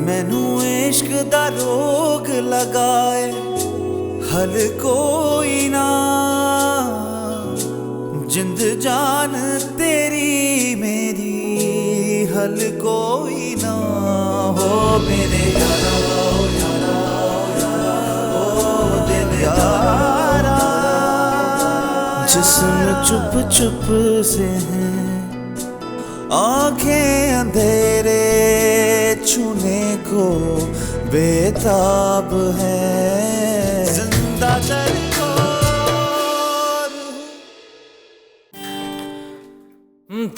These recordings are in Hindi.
मैनू इश्क दा रोग लगाए हल कोई ना, जिंद जान तेरी मेरी हल कोई ना हो मेरे यारा ओ दिल यारा। जिस्म चुप चुप से है, आंखें अंधेरे छूने को बेताब है, जिंदा दर को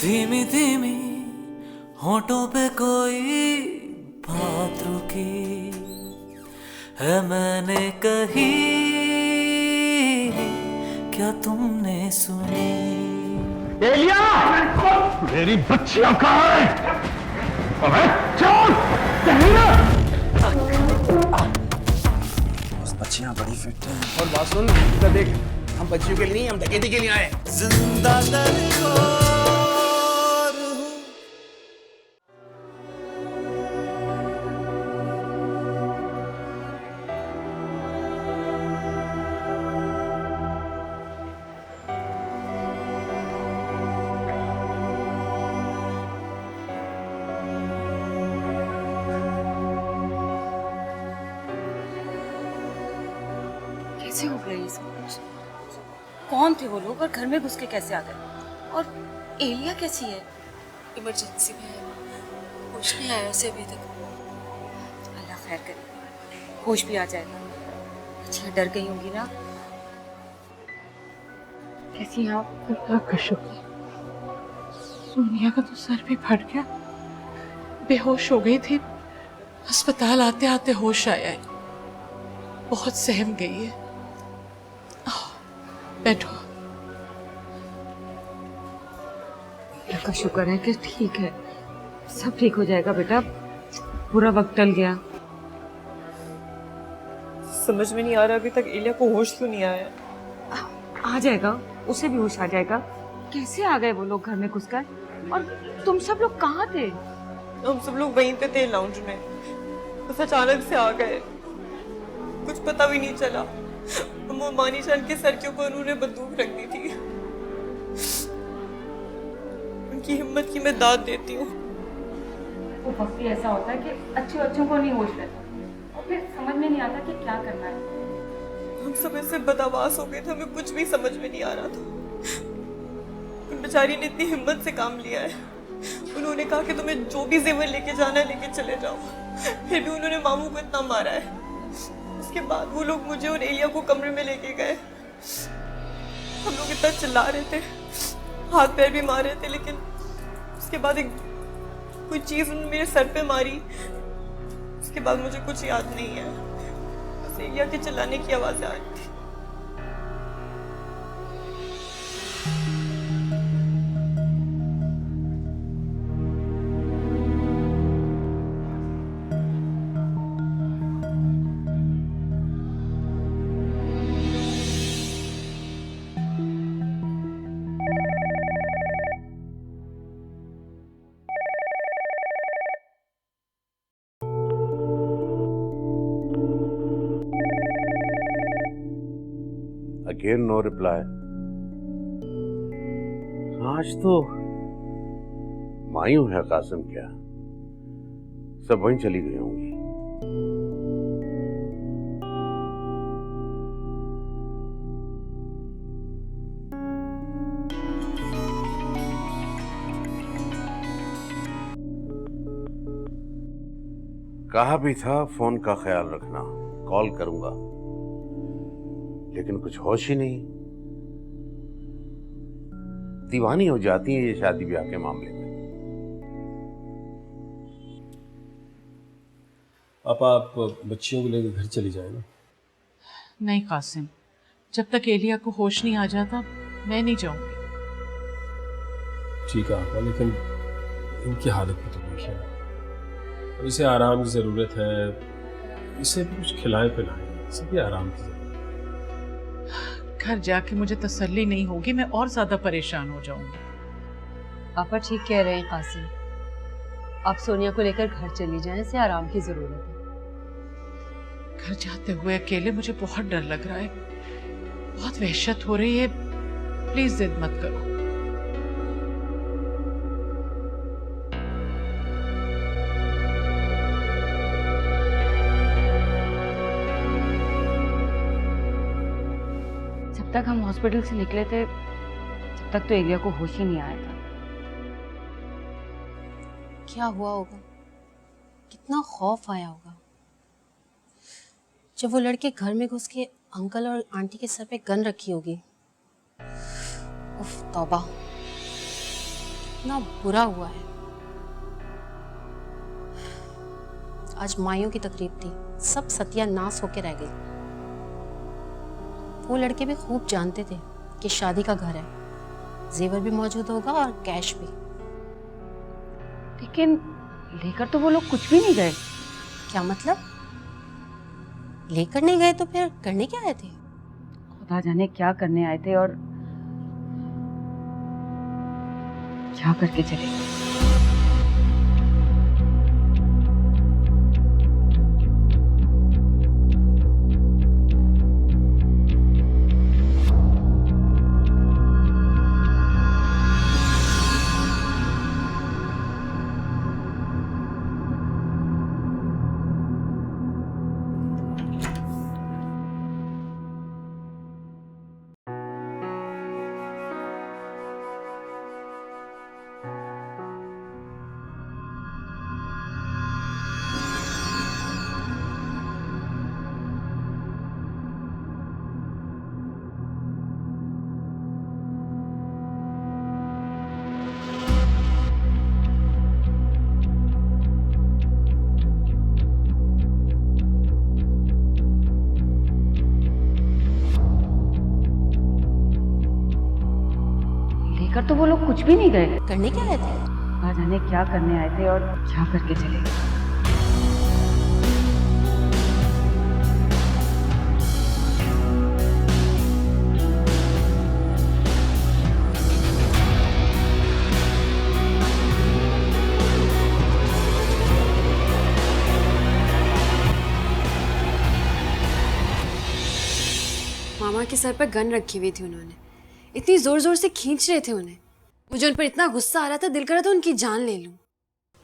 धीमी धीमी होठों पे कोई बात रुकी है, मैंने कही क्या तुमने सुनी? एलिया, मेरी बच्चियां कहाँ है? अबे चल, बच्चियां बड़ी फिट हैं। और बात सुन, इधर देख, हम बच्चियों के लिए नहीं, हम डकैती के लिए आए। जिंदा दर कैसे हो गया ये सब कुछ? कौन थे वो लोग और घर में घुस के कैसे आ गए? और एलिया कैसी है? इमरजेंसी में है, होश नहीं आया उसे अभी तक। अल्लाह खैर करे, होश भी आ जाएगा। अच्छा, डर गई होंगी ना? कैसी हैं आप? अल्लाह का शुक्र। सोनिया का तो सर भी फट गया, बेहोश हो गई थी। अस्पताल आते आते होश आया है, बहुत सहम गई है। बैठो। अल्लाह का शुक्र है कि ठीक है, सब ठीक हो जाएगा बेटा, पूरा वक्त टल गया। समझ में नहीं आ रहा अभी तक एलिया को होश क्यों नहीं आया। आ जाएगा, उसे भी होश आ जाएगा। कैसे आ गए वो लोग घर में घुसकर? और तुम सब लोग कहाँ थे? हम सब लोग वहीं पे थे लाउंज में, बस अचानक से आ गए, कुछ पता भी नहीं चला। मानी जान के सर के ऊपर उन्होंने बंदूक रख दी थी। उनकी हिम्मत की मैं दाद देती हूँ। वो वक्त भी ऐसा होता है कि अच्छे बच्चों को नहीं होश रहता और फिर समझ में नहीं आता कि क्या करना है। हम सब ऐसे बदहवास हो गए थे, हमें कुछ भी समझ में नहीं आ रहा था। उन बेचारी ने इतनी हिम्मत से काम लिया है। उन्होंने कहा कि तुम्हें जो भी जेवर लेके जाना है लेके चले जाओ, फिर भी उन्होंने मामू को इतना मारा है। उसके बाद वो लोग मुझे और एलिया को कमरे में लेके गए। हम लोग इतना चिल्ला रहे थे, हाथ पैर भी मार रहे थे, लेकिन उसके बाद एक कोई चीज उन्होंने मेरे सर पे मारी। उसके बाद मुझे कुछ याद नहीं है, बस एलिया के चिल्लाने की आवाजें आ रही थी। Again no reply. आज तो मायूं है कासिम, क्या सब वहीं चली गई होंगी। कहा भी था फोन का ख्याल रखना, कॉल करूंगा, लेकिन कुछ होश ही नहीं। दीवानी हो जाती है ये शादी ब्याह के मामले में। आप बच्चियों को लेकर घर चली जाए ना। नहीं कासिम, जब तक एलिया को होश नहीं आ जाता मैं नहीं जाऊंगी। ठीक है आपा, लेकिन इनकी हालत में तो देखिए, अब इसे आराम की ज़रूरत है, इसे भी कुछ खिलाएं पिलाएं, इसे भी आराम की ज़रूरत है। घर जाके मुझे तसल्ली नहीं होगी, मैं और ज्यादा परेशान हो जाऊंगी। पापा ठीक कह रहे हैं कासिम, आप सोनिया को लेकर घर चली जाएं, इसे आराम की जरूरत है। घर जाते हुए अकेले मुझे बहुत डर लग रहा है, बहुत वहशत हो रही है। प्लीज जिद मत करो। जब तक हम हॉस्पिटल से निकले थे तब तक तो एलिया को होश ही नहीं आया था। क्या हुआ होगा, कितना खौफ आया होगा जब वो लड़के घर में घुस के अंकल और आंटी के सर पे गन रखी होगी। उफ तौबा, कितना बुरा हुआ है। आज माइयों की तकरीब थी, सब सत्यानाश होके रह गई। वो लड़के भी खूब जानते थे कि शादी का घर है, जेवर भी मौजूद होगा और कैश भी। लेकिन लेकर तो वो लोग कुछ भी नहीं गए। क्या मतलब? लेकर नहीं गए तो फिर करने क्या आए थे? खुदा जाने क्या करने आए थे और क्या करके चले गए। लेकर तो वो लोग कुछ भी नहीं गए। करने क्या आए थे? खुदा जाने क्या करने आए थे और क्या करके चले गए। मामा के सर पर गन रखी हुई थी उन्होंने, इतनी जोर जोर से खींच रहे थे उन्हें। मुझे उन पर इतना गुस्सा आ रहा था, दिल कर रहा था उनकी जान ले लूं।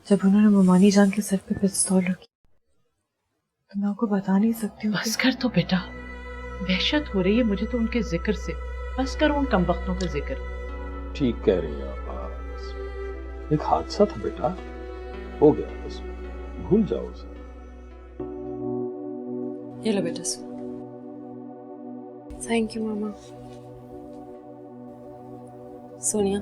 जब उन्होंने मोमानी जान के सर पे पिस्तौल रखी तो मैं आपको बता नहीं सकती हूँ। बस कर तो बेटा, वहशत हो रही है मुझे तो उनके जिक्र से। बस कर उन कमबख्तों का जिक्र। ठीक कह रही हैं आप। एक हादसा था बेटा, हो गया, बस भूल जाओ उसे। ये लो बेटा। थैंक यू मामा। सोनिया,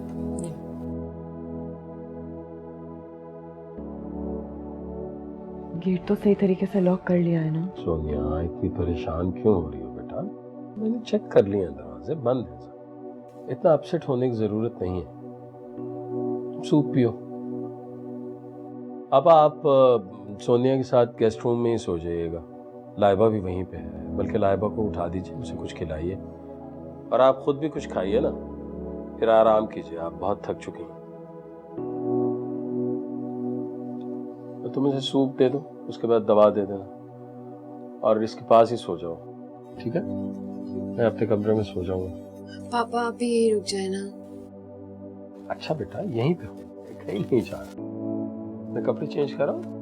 गेट तो सही तरीके से लॉक कर लिया है ना? सोनिया इतनी परेशान क्यों हो रही हो बेटा? मैंने चेक कर लिए हैं, दरवाजे बंद हैं सब। इतना अपसेट होने की जरूरत नहीं है। तुम सूप पियो। अब आप सोनिया के साथ गेस्ट रूम में ही सो जाइएगा। लाइबा भी वहीं पे है, बल्कि लाइबा को उठा दीजिए, उसे कुछ खिलाइए और आप खुद भी कुछ खाइए ना, फिर आराम कीजिए, आप बहुत थक चुकी हैं। तो तुम इसे सूप दे दो, उसके बाद दवा दे देना और इसके पास ही सो जाओ, ठीक है? मैं अपने कमरे में सो जाऊंगा। पापा आप भी यही रुक जाए ना। अच्छा बेटा, यहीं पे हूँ, कहीं नहीं जा रहा। मैं कपड़े चेंज कर रहा हूँ।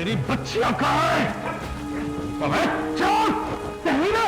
मेरी बच्चियां कहाँ है? अबे चल, कहीं ना।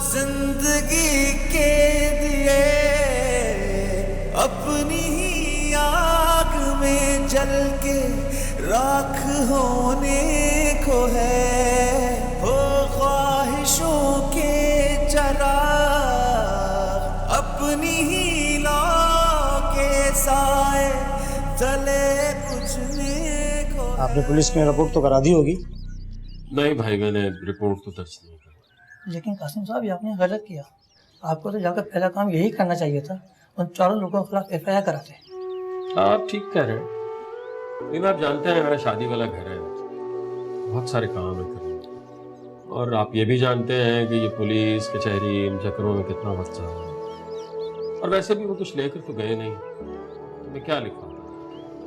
जिंदगी के दिए अपनी ही आग में जल के राख होने को है, हो ख्वाहिशों के चराग अपनी ही लौ के साए तले बुझने को है। आपने पुलिस में रिपोर्ट तो करा दी होगी? नहीं भाई, मैंने रिपोर्ट तो दर्ज नहीं की। लेकिन कासिम साहब, ये आपने गलत किया। आपको तो जाकर पहला काम यही करना चाहिए था, उन चारों लोगों के खिलाफ FIR कराते। आप ठीक कह रहे हैं, लेकिन आप जानते हैं मेरा शादी वाला घर है, बहुत सारे काम है करने के। और आप ये भी जानते हैं कि ये पुलिस कचहरी इन चक्करों में कितना वक्त जा रहा है। और वैसे भी वो कुछ लेकर तो गए नहीं, तो मैं क्या लिखा,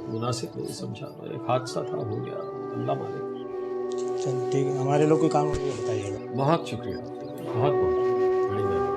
मुनासिब नहीं समझा। एक हादसा था, हो गया, अल्लाह मालिक। चल ठीक है, हमारे लोग कोई काम हो तो बताइएगा। बहुत शुक्रिया, बहुत बहुत बड़ी मेहरबानी।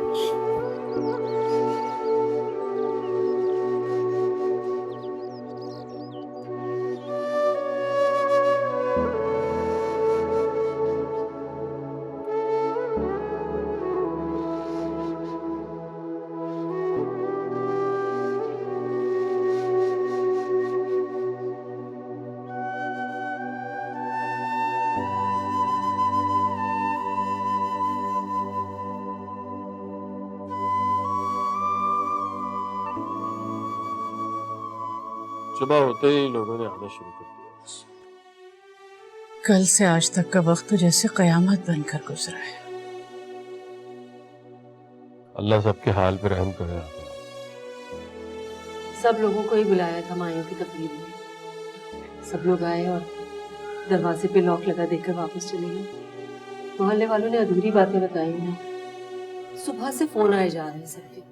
सुबह होते ही लोगों ने आना शुरू कर दिया। कल से आज तक का वक्त तो जैसे कयामत बनकर गुजरा है। अल्लाह सबके हाल पे रहम करे। सब लोगों को ही बुलाया था मायूं की तकरीब में। सब लोग आए और दरवाजे पे लॉक लगा देकर वापस चले गए। मोहल्ले वालों ने अधूरी बातें बताई हैं। सुबह से फोन आए जा रहे हैं सबके।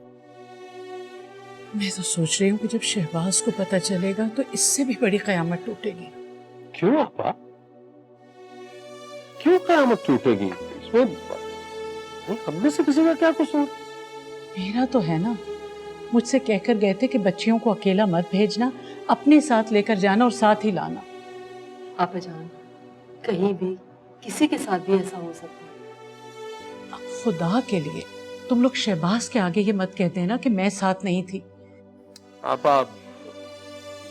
मैं तो सोच रही हूँ कि जब शहबाज को पता चलेगा तो इससे भी बड़ी कयामत टूटेगी। क्यों आपा? क्यों कयामत टूटेगी? इसमें हम में से किसी का क्या कसूर? मेरा तो है ना। मुझसे कहकर गए थे कि बच्चियों को अकेला मत भेजना, अपने साथ लेकर जाना और साथ ही लाना। आपा जान, कहीं भी किसी के साथ भी ऐसा हो सकता है। खुदा के लिए तुम लोग शहबाज के आगे ये मत कहते हैं ना कि मैं साथ नहीं थी। आप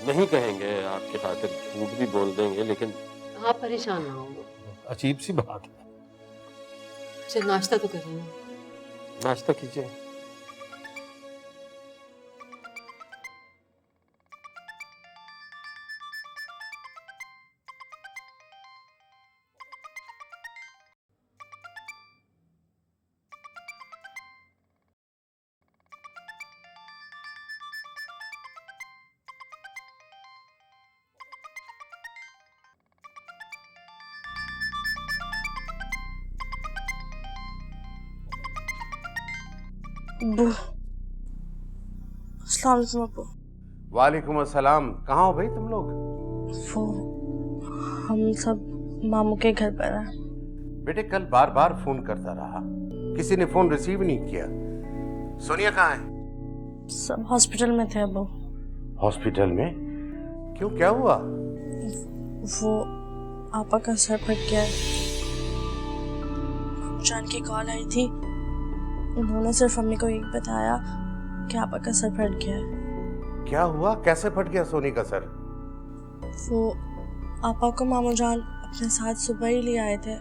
नहीं कहेंगे, आपके खातिर झूठ भी बोल देंगे, लेकिन आप परेशान ना हो। अजीब सी बात है। चल नाश्ता तो करेंगे। नाश्ता कीजिए। अब्बू, अस्सलाम वालेकुम अब्बू। वालेकुम अस्सलाम। कहाँ हो भाई तुम लोग? वो हम सब मामू के घर पर हैं। बेटे कल बार बार फोन करता रहा, किसी ने फोन रिसीव नहीं किया। सोनिया कहाँ है? सब हॉस्पिटल में थे अब्बू। हॉस्पिटल में? क्यों, क्या हुआ? वो आपा का सर फट गया है। जान की कॉल आई थी, उन्होंने सिर्फ अम्मी को यही बताया कि आपा का सर फट गया है। क्या हुआ, कैसे फट गया सोनी का सर? वो आपा को मामू जान अपने साथ सुबह ही ले आए थे,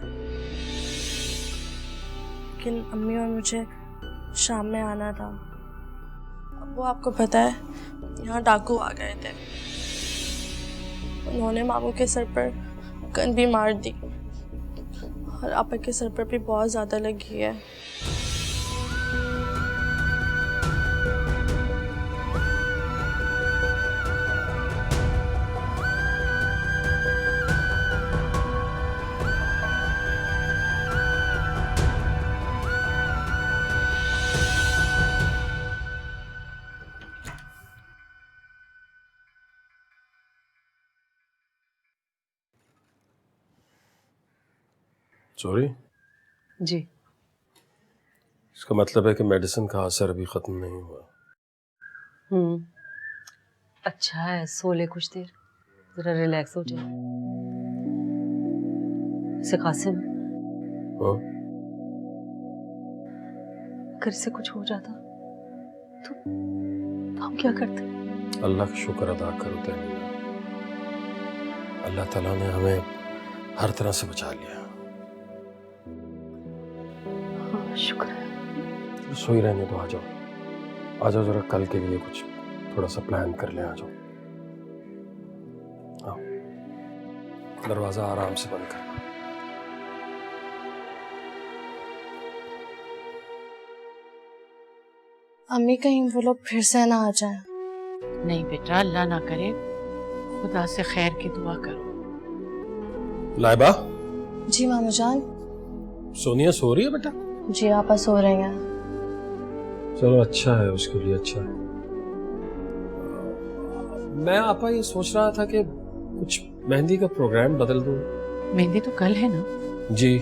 लेकिन अम्मी और मुझे शाम में आना था। अब वो आपको पता है, यहाँ डाकू आ गए थे। उन्होंने मामू के सर पर गन भी मार दी और आपा के सर पर भी बहुत ज़्यादा लगी है। सॉरी। जी। इसका मतलब है कि मेडिसिन का असर अभी खत्म नहीं हुआ। अच्छा है, सो ले कुछ देर, जरा रिलैक्स हो जाए। से कासिम, हाँ? अगर इससे कुछ हो जाता तो हम क्या करते? अल्लाह का शुक्र अदा करो तहमीना, अल्लाह ताला ने हमें हर तरह से बचा लिया। शुक्र है। सोई रहने तो आ जाओ, आ जाओ, जरा कल के लिए कुछ थोड़ा सा प्लान कर ले। आ जाओ, आओ, दरवाजा आराम से बंद करना। अम्मी कहीं वो लोग फिर से ना आ जाए। नहीं बेटा, अल्लाह ना करे, खुदा से खैर की दुआ करो। लाइबा। जी मामू जान। सोनिया सो रही है बेटा? जी आपा सो रहे हैं। चलो अच्छा है, उसके लिए अच्छा है। मैं आपा ये सोच रहा था कि कुछ मेहंदी का प्रोग्राम बदल दूं। मेहंदी तो कल है ना? जी।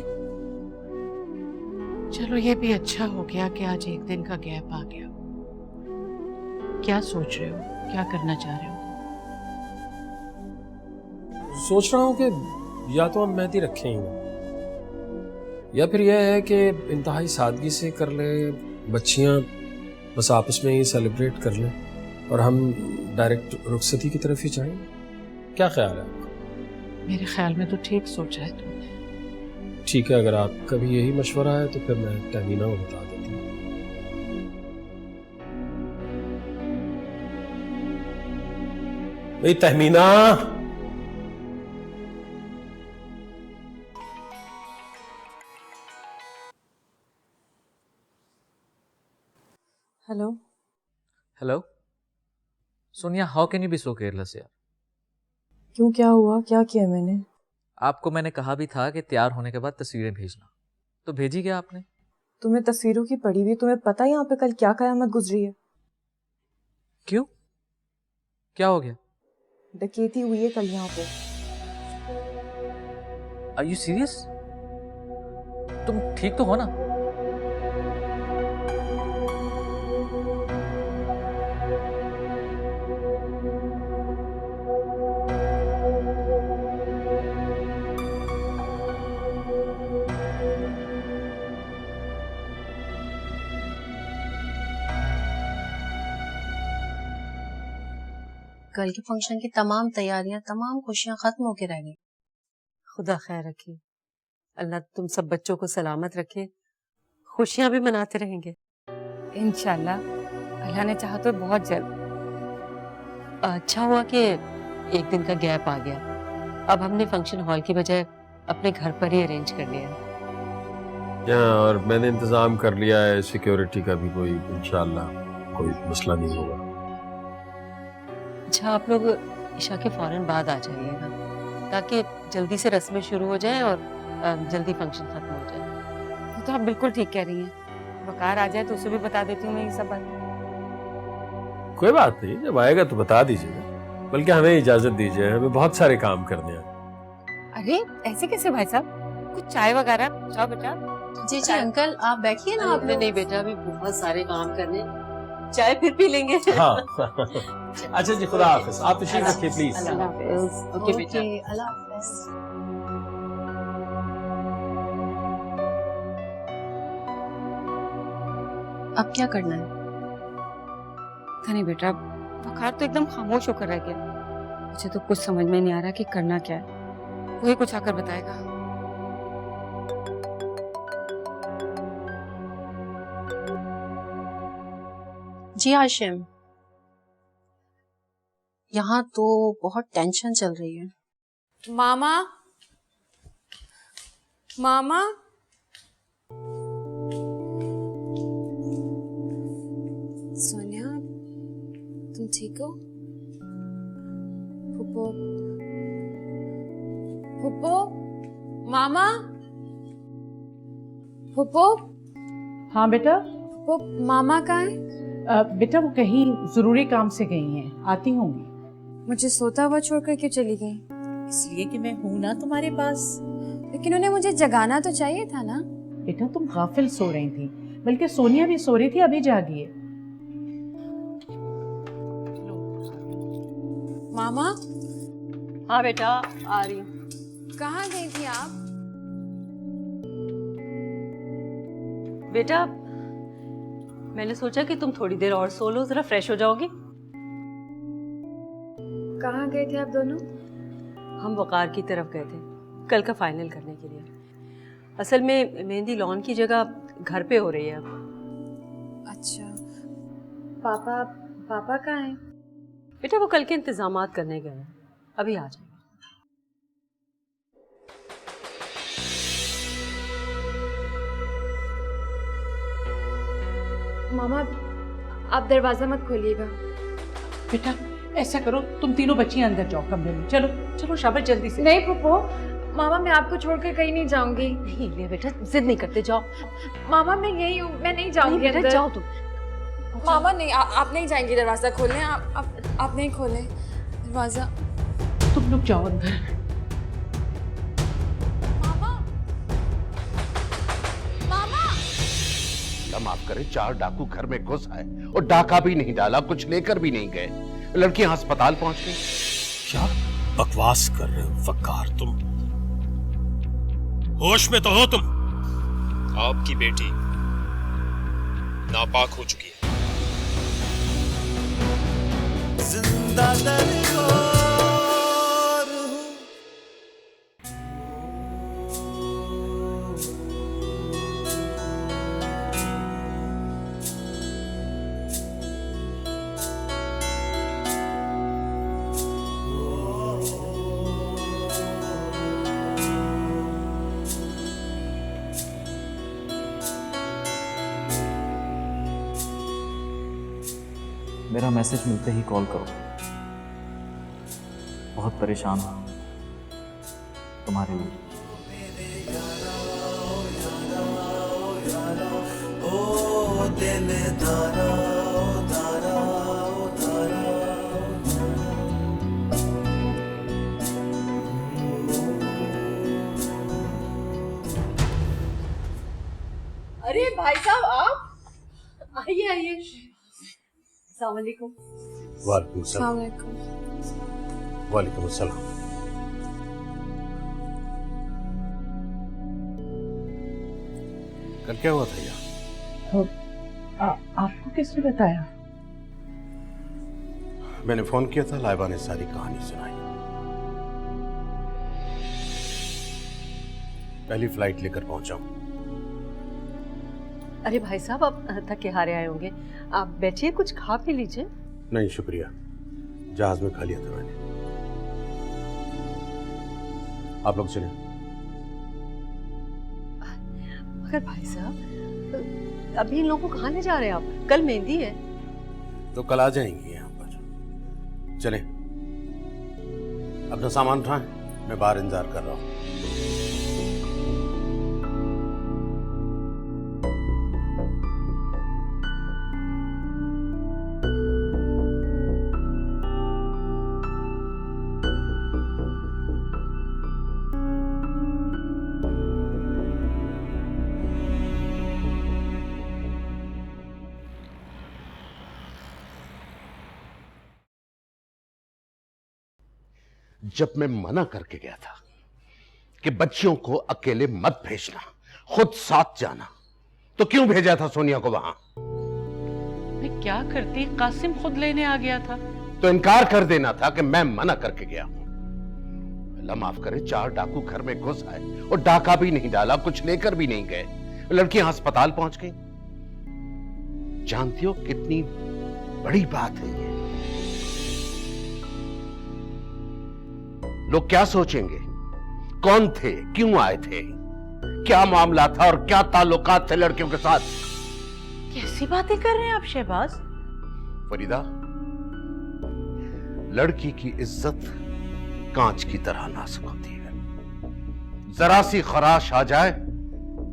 चलो ये भी अच्छा हो गया कि आज एक दिन का गैप आ गया। क्या सोच रहे हो, क्या करना चाह रहे हो? सोच रहा हूँ कि या तो हम मेहंदी रखें ही नहीं, या फिर यह है कि इंतहाई सादगी से कर ले, बच्चियाँ बस आपस में ही सेलिब्रेट कर लें और हम डायरेक्ट रुखसती की तरफ ही जाएं। क्या ख्याल है आपका? मेरे ख्याल में तो ठीक सोचा है तुमने। ठीक है, अगर आपका भी यही मशवरा है तो फिर मैं तहमीना को बता देती हूँ। भाई Tahmina, hello. Hello Sonia, how can you be so careless यार? क्यों, क्या हुआ, क्या किया मैंने? आपको मैंने कहा भी था कि तैयार होने के बाद तस्वीरें भेजना, तो भेजी क्या आपने? तुम्हें तस्वीरों की पड़ी हुई, तुम्हें पता है यहाँ पे कल क्या कयामत गुजरी है? क्यों, क्या हो गया? डकैती हुई है कल यहाँ पे। Are you serious? तुम ठीक तो हो ना? कल के फंक्शन की तमाम तैयारियां, तमाम खुशियां खत्म होके रह गई। खुदा खैर रखे, अल्लाह तुम सब बच्चों को सलामत रखे, खुशियां भी मनाते रहेंगे इंशाल्लाह, अल्लाह ने चाहा तो बहुत जल्द। अच्छा हुआ कि एक दिन का गैप आ गया, अब हमने फंक्शन हॉल की बजाय अपने घर पर ही अरेंज कर लिया है। और मैंने इंतजाम कर लिया है सिक्योरिटी का भी, कोई इंशाल्लाह कोई मसला नहीं होगा। अच्छा, आप लोग ईशा के फौरन बाद आ जाइएगा ताकि जल्दी से रस्में शुरू हो जाएं और जल्दी फंक्शन खत्म हो जाए। ये तो आप बिल्कुल ठीक कह रही हैं। वकार आ जाए तो उसे भी बता देती हूँ मैं ये सब बात। कोई बात नहीं, जब आएगा तो बता दीजिएगा, बल्कि हमें इजाजत दीजिए, हमें बहुत सारे काम करने हैं। अरे ऐसे कैसे भाई साहब, कुछ चाय वगैरह? जाओ बेटा। जी जी अंकल, आप बैठिए ना। आपने नहीं बेटा, अभी बहुत सारे काम करने, चाय फिर पी लेंगे। हाँ। अच्छा जी, खुदा हाफिज। आप तशरीफ रखिए प्लीज। Allah Hafiz. ओके बेटा, अल्लाह हाफिज। अब क्या करना है? पता नहीं बेटा, बुखार तो एकदम खामोश होकर रह गया। मुझे तो कुछ समझ में नहीं आ रहा कि करना क्या है। वही कुछ आकर बताएगा। जी आशिम, यहाँ तो बहुत टेंशन चल रही है। मामा, मामा, सोनिया, तुम ठीक हो? फुप्पो, फुप्पो, मामा, फुप्पो, हाँ बेटा। फुप्पो, मामा कहाँ है? बेटा वो कहीं जरूरी काम से गई हैं, आती होंगी। मुझे सोता हुआ छोड़कर क्यों चली गई? इसलिए कि मैं हूं ना तुम्हारे पास। लेकिन उन्हें मुझे जगाना तो चाहिए था ना। बेटा तुम गाफिल सो रही थी, बल्कि सोनिया भी सो रही थी, अभी जागी है। मामा। हाँ बेटा, आ रही हूँ। कहाँ गई थी आप? बेटा मैंने सोचा कि तुम थोड़ी देर और सो लो, जरा फ्रेश हो जाओगी। कहाँ गए थे आप दोनों? हम वकार की तरफ गए थे कल का फाइनल करने के लिए। असल में मेहंदी लॉन की जगह घर पे हो रही है अब। अच्छा, पापा पापा कहाँ हैं? बेटा वो कल के इंतजामात करने गए हैं, अभी आ जाएंगे। मामा आप दरवाजा मत खोलिएगा। बेटा ऐसा करो, तुम तीनों बच्चियां अंदर जाओ कमरे में। चलो चलो शाबाश, जल्दी से। नहीं फुप्पो, मामा मैं आपको छोड़कर कहीं नहीं जाऊंगी। नहीं ले बेटा, जिद नहीं करते, जाओ। मामा मैं यही हूँ, मैं नहीं जाऊंगी अंदर। जाओ तुम। मामा नहीं, आप नहीं जाएंगी दरवाजा खोलने। आप नहीं खोले दरवाजा। तुम लोग जाओ अंदर। मामा, मामा। माफ करे, 4 डाकू घर में घुस आए और डाका भी नहीं डाला, कुछ लेकर भी नहीं गए। लड़कियां अस्पताल पहुंच गई। क्या बकवास कर रहे हो वकार? तुम होश में तो हो तुम? आपकी बेटी नापाक हो चुकी है। जिंदा दरबार हूँ। मेरा मैसेज मिलते ही कॉल करो। बहुत परेशान हूँ तुम्हारे लिए। ओ दिल धारा, ओ धारा, ओ धारा। अरे भाई साहब आप आइए आइए। अस्सलाम वालेकुम। वालेकुम सलाम। वालेकुम सलाम। कल क्या हुआ था यार? आपको किसने बताया? मैंने फोन किया था, लाइबा ने सारी कहानी सुनाई। पहली फ्लाइट लेकर पहुंचा हूं। अरे भाई साहब आप थके हारे आए होंगे, आप बैठिए, कुछ खा पी लीजिए। नहीं शुक्रिया, जहाज में खा लिया था मैंने। आप लोग चले। मगर भाई साहब अभी इन लोगों को कहाँ ले जा रहे हैं आप? कल मेहंदी है। तो कल आ जाएंगे यहाँ पर। चले, अपना सामान उठाएं, मैं बाहर इंतजार कर रहा हूँ। जब मैं मना करके गया था कि बच्चियों को अकेले मत भेजना, खुद साथ जाना, तो क्यों भेजा था सोनिया को वहां? क्या करती, कासिम खुद लेने आ गया था। तो इनकार कर देना था कि मैं मना करके गया हूं। अल्लाह माफ करे, 4 डाकू घर में घुस आए और डाका भी नहीं डाला, कुछ लेकर भी नहीं गए। लड़कियां अस्पताल पहुंच गई। जानती हो कितनी बड़ी बात है ये। लोग क्या सोचेंगे? कौन थे, क्यों आए थे, क्या मामला था और क्या ताल्लुकात थे लड़कियों के साथ? कैसी बातें कर रहे हैं आप शहबाज? फरीदा, लड़की की इज्जत कांच की तरह नाजुक होती है। जरा सी खराश आ जाए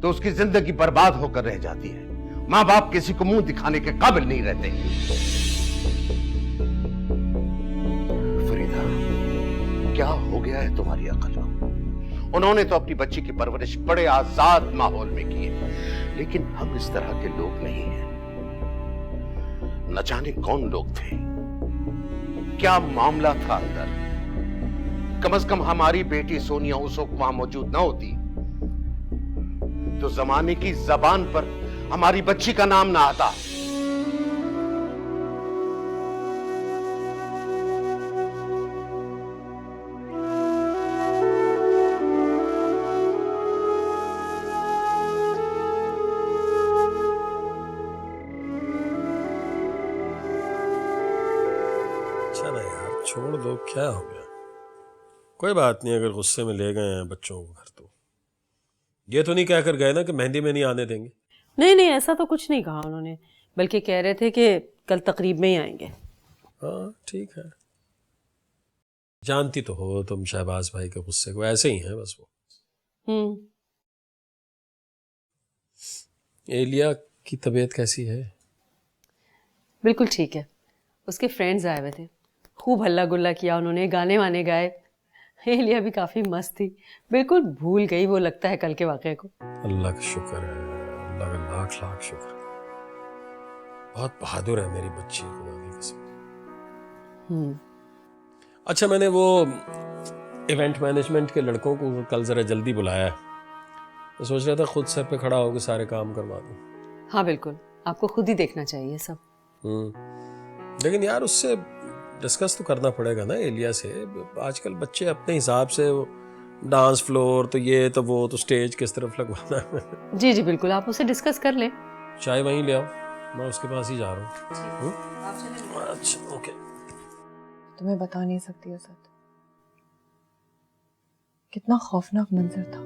तो उसकी जिंदगी बर्बाद होकर रह जाती है। मां बाप किसी को मुंह दिखाने के काबिल नहीं रहते। फरीदा, क्या हो गया है तुम्हारी अकल को? उन्होंने तो अपनी बच्ची की परवरिश बड़े आजाद माहौल में की है, लेकिन हम इस तरह के लोग नहीं हैं। न जाने कौन लोग थे, क्या मामला था अंदर। कम से कम हमारी बेटी सोनिया उस वक्त वहां मौजूद न होती तो जमाने की जबान पर हमारी बच्ची का नाम ना आता। अच्छा ना यार, छोड़ दो, क्या हो गया? कोई बात नहीं, अगर गुस्से में ले गए हैं बच्चों को घर, तो ये तो नहीं कहकर गए ना कि मेहंदी में नहीं आने देंगे। नहीं नहीं, ऐसा तो कुछ नहीं कहा उन्होंने, बल्कि कह रहे थे कि कल तकरीब में ही आएंगे। हाँ ठीक है। जानती तो हो तुम शहबाज भाई के गुस्से को, ऐसे ही हैं बस वो। एलिया की तबीयत कैसी है? बिल्कुल ठीक है। उसके फ्रेंड्स आए हुए थे, खूब हल्ला गुल्ला किया उन्होंने, गाने वाने गाए। एलिया भी काफी मस्त थी, बिल्कुल भूल गई वो लगता है कल के वाक़े को। अल्लाह का शुक्र है, अल्लाह का लाख लाख शुक्र। बहुत बहादुर है मेरी बच्ची, खुदा की कसम। अच्छा, मैंने वो इवेंट मैनेजमेंट के लड़कों को कल जरा जल्दी बुलाया है। मैं सोच रहा था खुद सर पे खड़ा होकर सारे काम करवा दूं। हाँ बिल्कुल, आपको खुद ही देखना चाहिए सब। लेकिन यार उससे डिस्कस तो करना पड़ेगा ना एलिया से। आजकल बच्चे अपने हिसाब से डांस फ्लोर तो ये तो वो तो स्टेज किस तरफ लगवाना है। जी जी बिल्कुल, आप उससे डिस्कस कर लें। चाय वहीं ले आओ, मैं उसके पास ही जा रहा हूँ। अच्छा ओके। तुम्हें बता नहीं सकती असद, कितना खौफनाक मंजर था।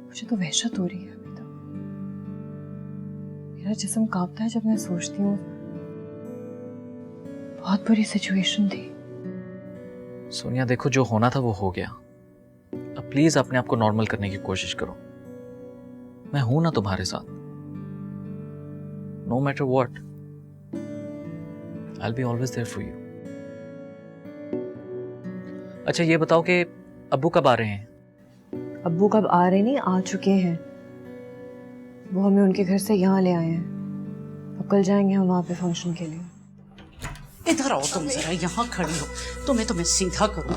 मुझे तो वहशत हो रही है अभी तक। मेरा जिस्म कांपता है जब मैं सोचती हूँ। बहुत बुरी सिचुएशन थी। सोनिया देखो, जो होना था वो हो गया। अब प्लीज अपने आप को नॉर्मल करने की कोशिश करो। मैं हूं ना तुम्हारे साथ, no matter what, I will be always there for you. अच्छा ये बताओ कि अब्बू कब आ रहे हैं? अब्बू कब आ रहे नहीं, आ चुके हैं। वो हमें उनके घर से यहाँ ले आए हैं। अब कल जाएंगे हम वहाँ पे फंक्शन के लिए। इधर आओ तुम जरा, यहाँ खड़ी हो तो मैं तुम्हें सीधा करूँ।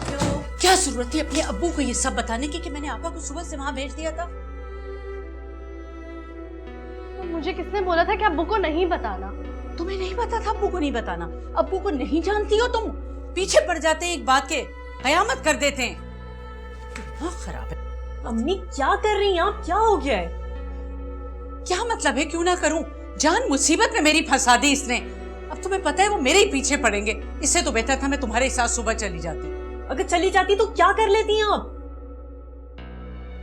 क्या जरूरत थी अपने अब्बू को ये सब बताने की कि मैंने आपा को सुबह से वहाँ भेज दिया था? तो मुझे किसने बोला था कि अब्बू को नहीं बताना? तुम्हें नहीं पता था अब्बू को नहीं बताना? अब्बू को नहीं जानती हो तुम? पीछे पड़ जाते एक बात के, कयामत कर देते हैं। हाँ खराब है। अम्मी क्या कर रही हैं आप? क्या हो गया है? क्या मतलब है क्यों ना करूं? जान मुसीबत में मेरी फंसा दी इसने। अब तुम्हें पता है वो मेरे ही पीछे पड़ेंगे। इससे तो बेहतर था मैं तुम्हारे साथ सुबह चली जाती। अगर चली जाती तो क्या कर लेती हैं आप?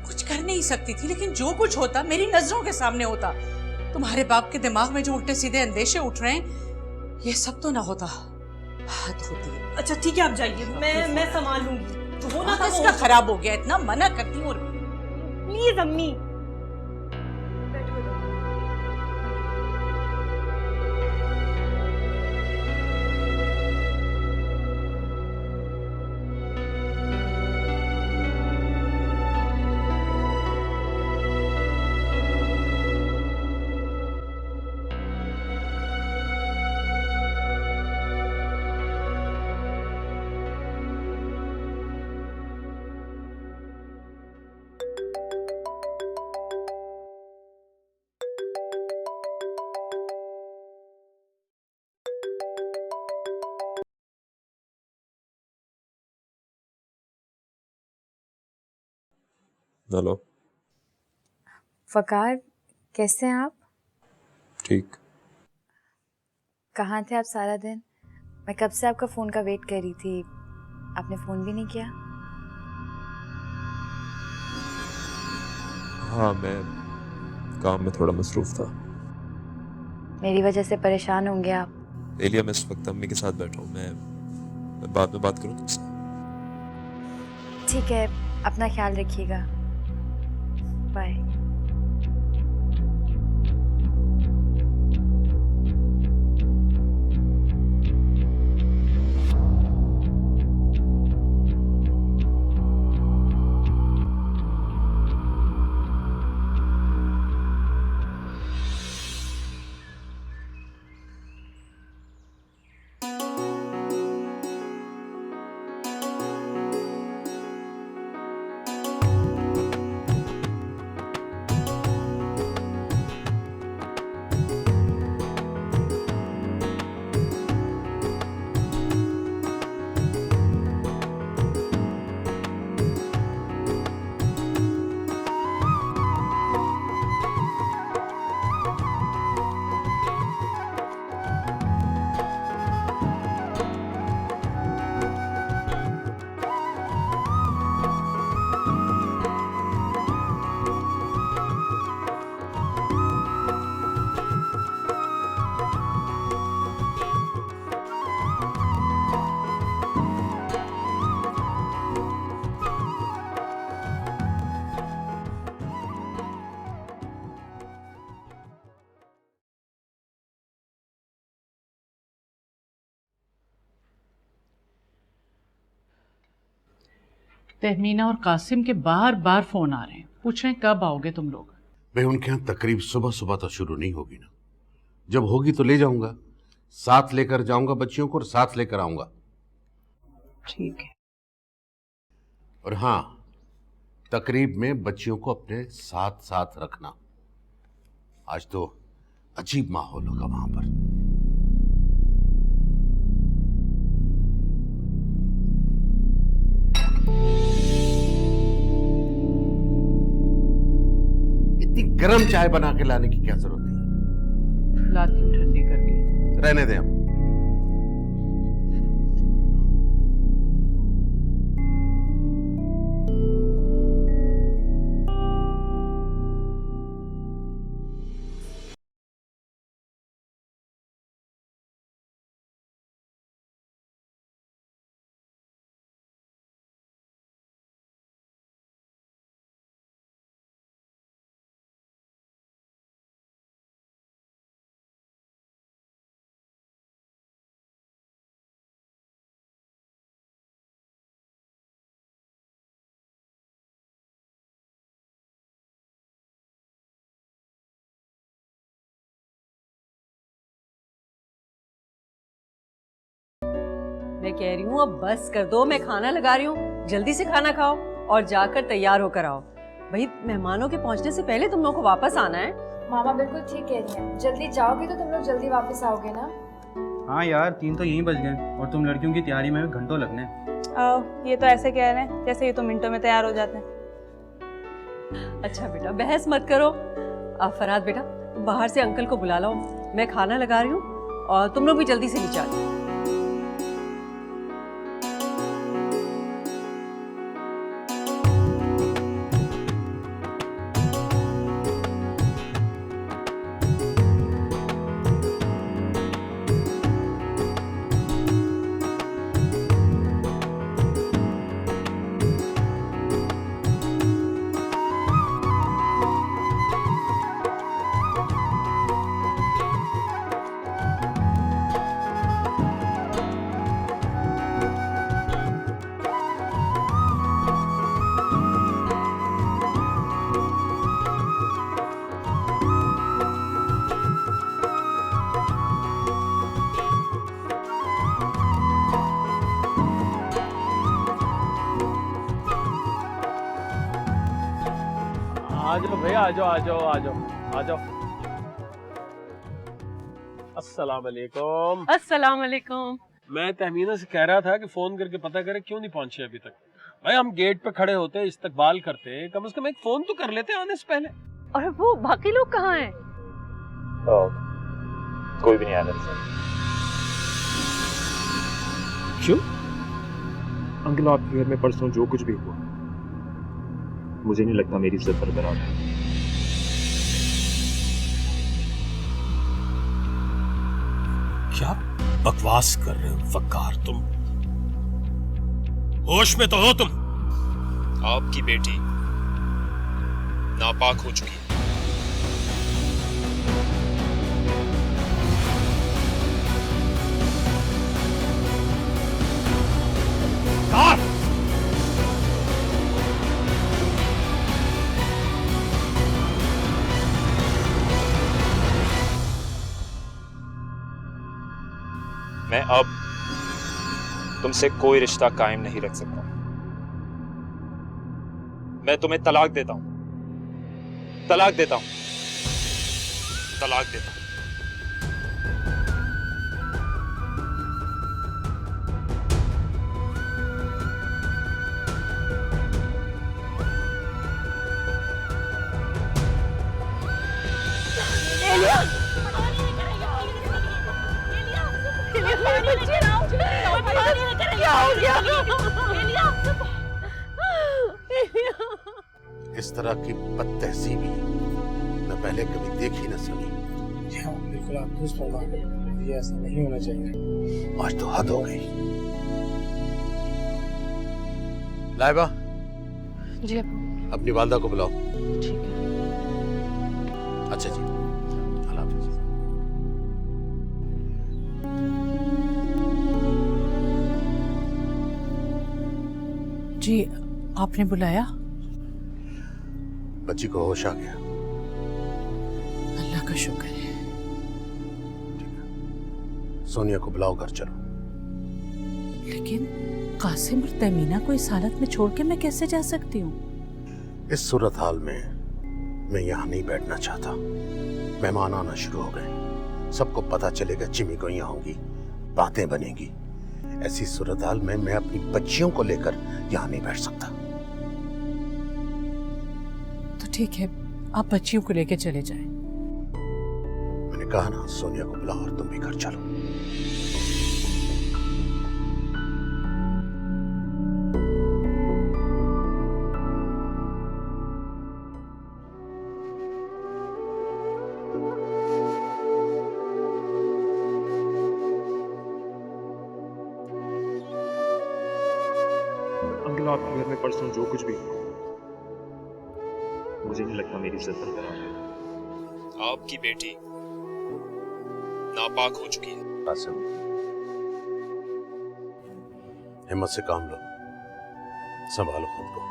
कुछ कर नहीं सकती थी, लेकिन जो कुछ होता मेरी नजरों के सामने होता। तुम्हारे बाप के दिमाग में जो उल्टे सीधे अंदेशे उठ रहे हैं, ये सब तो ना होता। हद होती है। अच्छा ठीक है, आप जाइए, मैं संभाल लूंगी। तो होना था इसका खराब हो गया, इतना मना करती हूँ। प्लीज अम्मी। हेलो। वकार, कैसे हैं आप? ठीक। कहाँ थे आप सारा दिन? मैं कब से आपका फ़ोन का वेट कर रही थी, आपने फ़ोन भी नहीं किया। हाँ, मैं काम में थोड़ा मसरूफ था। मेरी वजह से परेशान होंगे आप। एलिया, मैं इस वक्त अम्मी के साथ बैठा हूँ, मैं बाद में बात करूँ तुमसे? ठीक है, अपना ख्याल रखिएगा, बाय। तहमीना और कासिम के बार बार फोन आ रहे हैं, पूछ रहे हैं कब आओगे तुम लोग। भाई उनके यहाँ तकरीब सुबह सुबह तो शुरू नहीं होगी ना, जब होगी तो ले जाऊंगा, साथ लेकर जाऊंगा बच्चियों को और साथ लेकर आऊंगा। ठीक है। और हाँ, तकरीब में बच्चियों को अपने साथ साथ रखना। आज तो अजीब माहौल होगा वहां पर। इतनी गर्म चाय बना के लाने की क्या जरूरत है? लाती हूँ ठंडी करके। रहने दें अब। मैं कह रही हूँ अब बस कर दो, मैं खाना लगा रही हूँ, जल्दी से खाना खाओ और जाकर तैयार होकर आओ। भाई मेहमानों के पहुँचने से पहले तुम लोगों को वापस आना है। मामा बिल्कुल ठीक कह रही हैं, जल्दी जाओगे तो तुम लोग जल्दी वापस आओगे ना। हाँ यार, 3 तो यहीं बज गए और तुम लड़कियों की तैयारी में घंटों लगने। ये तो ऐसे कह रहे हैं जैसे ये तो मिनटों में तैयार हो जाते हैं। अच्छा बेटा, बहस मत करो। फरहाद बेटा, बाहर से अंकल को बुला लो, मैं खाना लगा रही हूँ और तुम लोग भी जल्दी से नीचे आ जाओ। आ जाओ भैया, आ जाओ आ जाओ आ जाओ आ जाओ। अस्सलाम वालेकुम। अस्सलाम वालेकुम। मैं तहमीना से कह रहा था कि फोन करके पता करे क्यों नहीं पहुंचे अभी तक। भाई हम गेट पे खड़े होते, इस्तकबाल करते, कम से कम एक फोन तो कर लेते आने से पहले। और वो बाकी लोग कहाँ हैं? कोई भी नहीं आया मेरे साथ। क्यों? अंकल आपके घर में परसों जो कुछ भी हुआ, मुझे नहीं लगता मेरी इज्जत बरकरार है। क्या बकवास कर रहे हो वकार तुम? होश में तो हो तुम? आपकी बेटी नापाक हो चुकी है। मैं अब तुमसे कोई रिश्ता कायम नहीं रख सकता। मैं तुम्हें तलाक देता हूं, तलाक देता हूं, तलाक देता हूं। इस तरह की बदतहजीबी न पहले कभी देखी न सुनी। बिल्कुल आप दुरुस्त फरमा रहे हैं, ये ऐसा नहीं होना चाहिए। आज तो हद हो गई। लाइबा जी अब्बू। अपनी वालदा को बुलाओ। ठीक है। अच्छा जी, अल्लाह हाफिज। जी आपने बुलाया? बच्ची को होश आ गया। अल्लाह का शुक्र है। सोनिया को बुलाओ, घर चलो। लेकिन कासिम और तमीना को इस हालत में छोड़ के मैं कैसे जा सकती हूँ? इस सूरत हाल में मैं यहाँ नहीं बैठना चाहता। मेहमान आना शुरू हो गए, सबको पता चलेगा चिमी को यहाँ होंगी, बातें बनेगी। ऐसी सूरत हाल में मैं अपनी बच्चियों को लेकर यहाँ नहीं बैठ सकता। तो ठीक है, आप बच्चियों को लेकर चले जाएं। मैंने कहा ना, सोनिया को बुलाओ और तुम भी घर चलो। अंकल आपके घर में परसों जो कुछ भी हुआ, मुझे नहीं लगता मेरी इज्जत बरकरार है। आपकी बेटी नापाक हो चुकी है। कासिम, हिम्मत से काम लो, संभालो खुद को।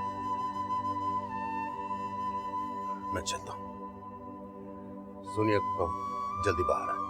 मैं चलता हूं। सोनिया को कहो जल्दी बाहर आए।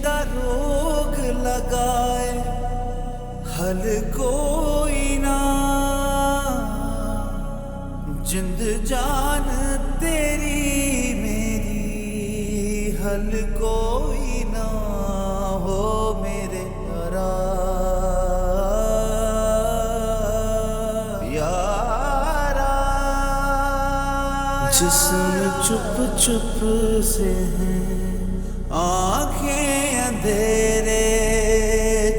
दा रोग लगाए हल कोई ना, जिंद जान तेरी मेरी हल कोई ना हो मेरे यारा। जिस्म चुप चुप से है, आंखें अंधेरे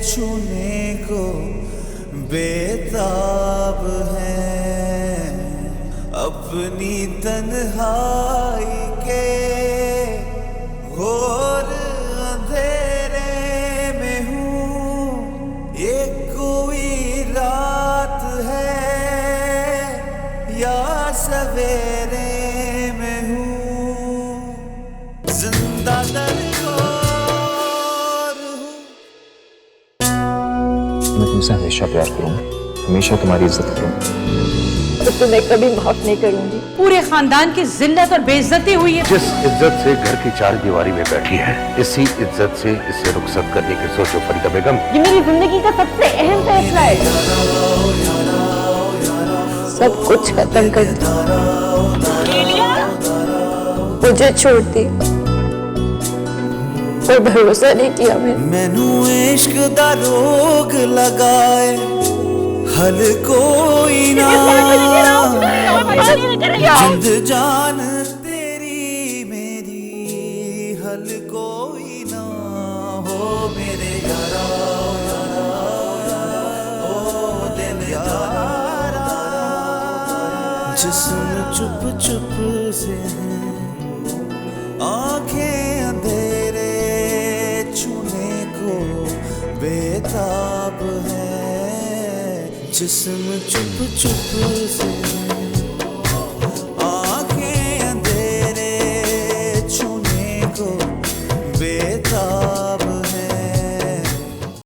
छूने को बेताब हैं, अपनी तन्हाई के घोर अंधेरे में हूँ। ये कोई रात है मैं तुमसे हमेशा प्यार करूंगा, हमेशा तुम्हारी इज्जत करूंगा। तो तुम्हें कभी माफ नहीं करूंगी। पूरे खानदान की जिल्लत और बेइज्जती हुई है। जिस इज्जत से घर की चार दीवारी में बैठी है, इसी इज्जत से इसे रुखसत करने की सोचो फरीदा बेगम। ये मेरी जिंदगी का सबसे अहम फैसला है। सब कुछ खत्म कर दिया, मुझे छोड़ दी और भरोसा नहीं किया मैनू इश्क दा रोग लगाए हल कोई ना, जिंद जान तेरी मेरी हल कोई ना हो मेरे यारा, ओ दिल यारा। जिस्म चुप चुप से है, आंखें अंधेरे छूने को बेताब है। जिस्म चुप चुप से